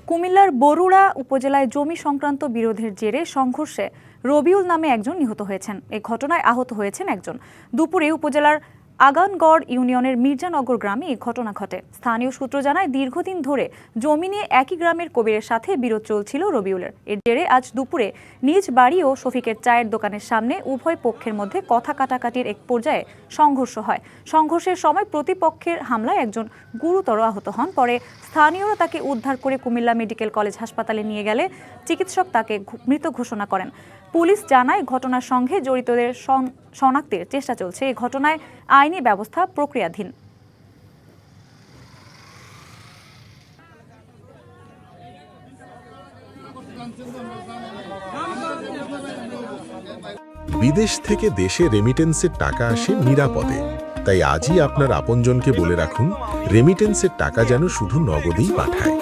কুমিল্লার বরুড়া উপজেলায় জমি সংক্রান্ত বিরোধের জেরে সংঘর্ষে রবিউল নামে একজন নিহত হয়েছেন। এই ঘটনায় আহত হয়েছেন একজন। দুপুরে উপজেলার আগানগড় ইউনিয়নের মির্জানগর গ্রামে এই ঘটনা ঘটে। স্থানীয় সূত্র জানায়, দীর্ঘদিন ধরে জমি নিয়ে একই গ্রামের কবিরের সাথে বিরোধ চলছিল রবিউলের। এর জেরে আজ দুপুরে নিজ বাড়ি ও শফিকের চায়ের দোকানের সামনে উভয় পক্ষের মধ্যে কথা কাটাকাটির এক পর্যায়ে সংঘর্ষ হয়। সংঘর্ষের সময় প্রতিপক্ষের হামলায় একজন গুরুতর আহত হন। পরে স্থানীয়রা তাকে উদ্ধার করে কুমিল্লা মেডিকেল কলেজ হাসপাতালে নিয়ে গেলে চিকিৎসক তাকে মৃত ঘোষণা করেন। পুলিশ জানায়, ঘটনার সঙ্গে জড়িতদের শনাক্তের চেষ্টা চলছে। এই ঘটনায় আইনি ব্যবস্থা প্রক্রিয়াধীন। বিদেশ থেকে দেশে রেমিটেন্সের টাকা আসে নিরাপদে। তাই আজই আপনার আপনজনকে বলে রাখুন, রেমিটেন্সের টাকা যেন শুধু নগদেই পাঠায়।